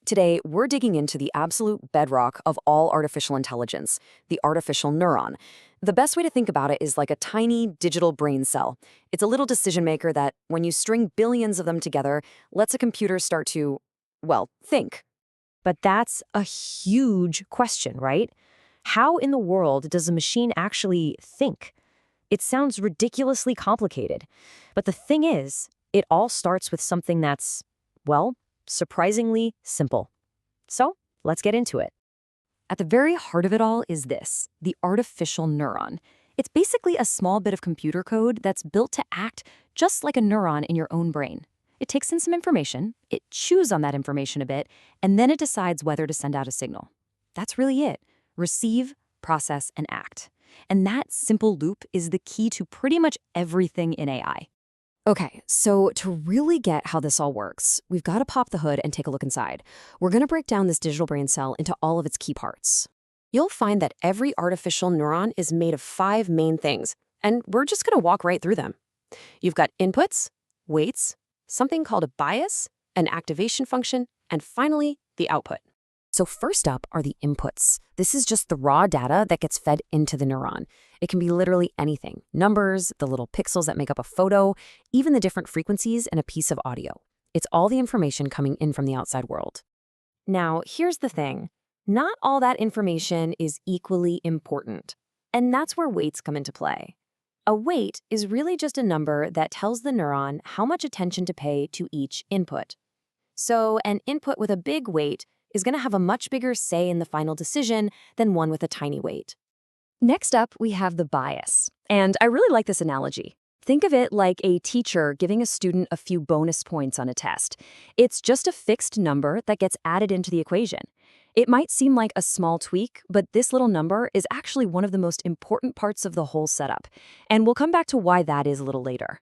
Today, we're digging into the absolute bedrock of all artificial intelligence, the artificial neuron. The best way to think about it is like a tiny digital brain cell. It's a little decision maker that, when you string billions of them together, lets a computer start to, well, think. But that's a huge question, right? How in the world does a machine actually think? It sounds ridiculously complicated. But the thing is, it all starts with something that's, well, surprisingly simple. So, let's get into it. At the very heart of it all is this, the artificial neuron. It's basically a small bit of computer code that's built to act just like a neuron in your own brain. It takes in some information, it chews on that information a bit, and then it decides whether to send out a signal. That's really it. Receive, process, and act. And that simple loop is the key to pretty much everything in AI. Okay, so to really get how this all works, we've got to pop the hood and take a look inside. We're going to break down this digital brain cell into all of its key parts. You'll find that every artificial neuron is made of 5 main things, and we're just going to walk right through them. You've got inputs, weights, something called a bias, an activation function, and finally, the output. So first up are the inputs. This is just the raw data that gets fed into the neuron. It can be literally anything. Numbers, the little pixels that make up a photo, even the different frequencies in a piece of audio. It's all the information coming in from the outside world. Now, here's the thing. Not all that information is equally important. And that's where weights come into play. A weight is really just a number that tells the neuron how much attention to pay to each input. So an input with a big weight is going to have a much bigger say in the final decision than one with a tiny weight. Next up, we have the bias. And I really like this analogy. Think of it like a teacher giving a student a few bonus points on a test. It's just a fixed number that gets added into the equation. It might seem like a small tweak, but this little number is actually one of the most important parts of the whole setup. And we'll come back to why that is a little later.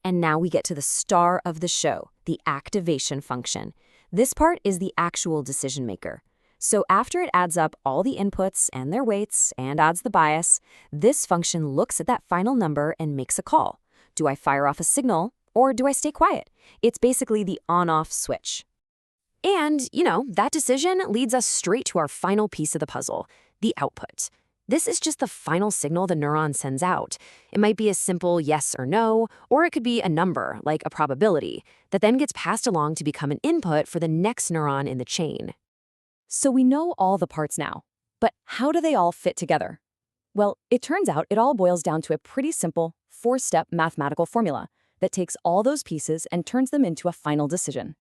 And now we get to the star of the show, the activation function. This part is the actual decision maker. So after it adds up all the inputs and their weights and adds the bias, this function looks at that final number and makes a call. Do I fire off a signal or do I stay quiet? It's basically the on-off switch. And, that decision leads us straight to our final piece of the puzzle, the output. This is just the final signal the neuron sends out. It might be a simple yes or no, or it could be a number, like a probability, that then gets passed along to become an input for the next neuron in the chain. So we know all the parts now, but how do they all fit together? Well, it turns out it all boils down to a pretty simple 4-step mathematical formula that takes all those pieces and turns them into a final decision.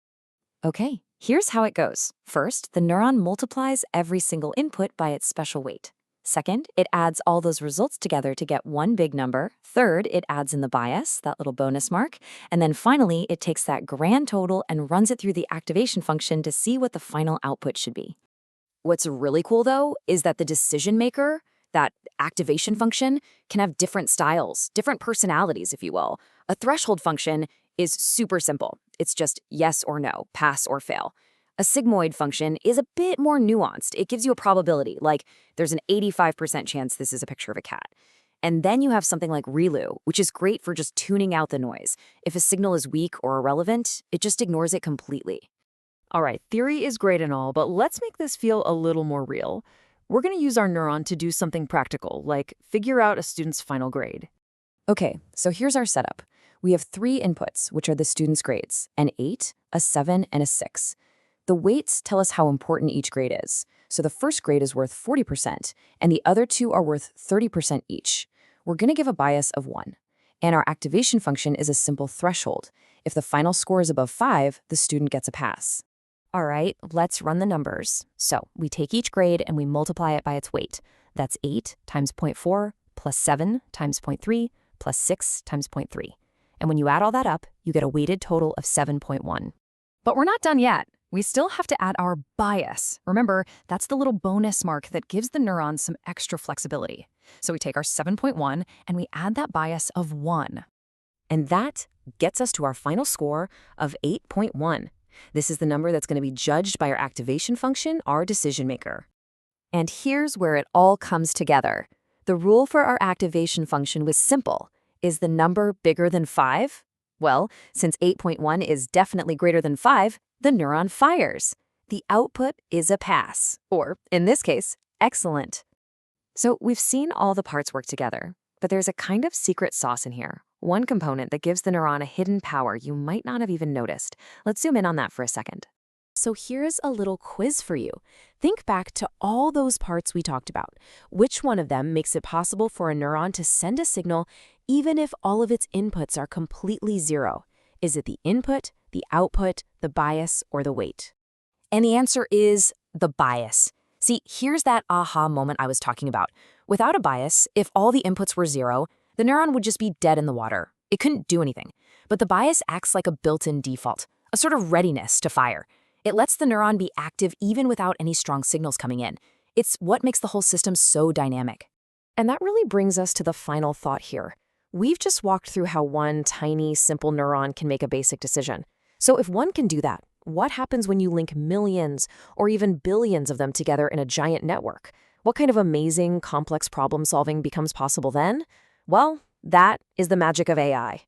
Okay, here's how it goes. First, the neuron multiplies every single input by its special weight. Second, it adds all those results together to get one big number. Third, it adds in the bias, that little bonus mark. And then finally, it takes that grand total and runs it through the activation function to see what the final output should be. What's really cool, though, is that the decision maker, that activation function, can have different styles, different personalities, if you will. A threshold function is super simple. It's just yes or no, pass or fail. A sigmoid function is a bit more nuanced. It gives you a probability, like there's an 85% chance this is a picture of a cat. And then you have something like ReLU, which is great for just tuning out the noise. If a signal is weak or irrelevant, it just ignores it completely. All right, theory is great and all, but let's make this feel a little more real. We're going to use our neuron to do something practical, like figure out a student's final grade. Okay, so here's our setup. We have 3 inputs, which are the student's grades, an 8, a 7, and a 6. The weights tell us how important each grade is. So the first grade is worth 40%, and the other 2 are worth 30% each. We're going to give a bias of 1. And our activation function is a simple threshold. If the final score is above 5, the student gets a pass. All right, let's run the numbers. So we take each grade and we multiply it by its weight. That's 8 times 0.4 plus 7 times 0.3 plus 6 times 0.3. And when you add all that up, you get a weighted total of 7.1. But we're not done yet. We still have to add our bias. Remember, that's the little bonus mark that gives the neuron some extra flexibility. So we take our 7.1 and we add that bias of 1. And that gets us to our final score of 8.1. This is the number that's going to be judged by our activation function, our decision maker. And here's where it all comes together. The rule for our activation function was simple. Is the number bigger than 5? Well, since 8.1 is definitely greater than 5, the neuron fires. The output is a pass, or in this case, excellent. So we've seen all the parts work together, but there's a kind of secret sauce in here. One component that gives the neuron a hidden power you might not have even noticed. Let's zoom in on that for a second. So here's a little quiz for you. Think back to all those parts we talked about. Which one of them makes it possible for a neuron to send a signal even if all of its inputs are completely zero? Is it the input, the output, the bias, or the weight? And the answer is the bias. See, here's that aha moment I was talking about. Without a bias, if all the inputs were zero, the neuron would just be dead in the water. It couldn't do anything. But the bias acts like a built-in default, a sort of readiness to fire. It lets the neuron be active even without any strong signals coming in. It's what makes the whole system so dynamic. And that really brings us to the final thought here. We've just walked through how one tiny, simple neuron can make a basic decision. So if one can do that, what happens when you link millions or even billions of them together in a giant network? What kind of amazing, complex problem solving becomes possible then? Well, that is the magic of AI.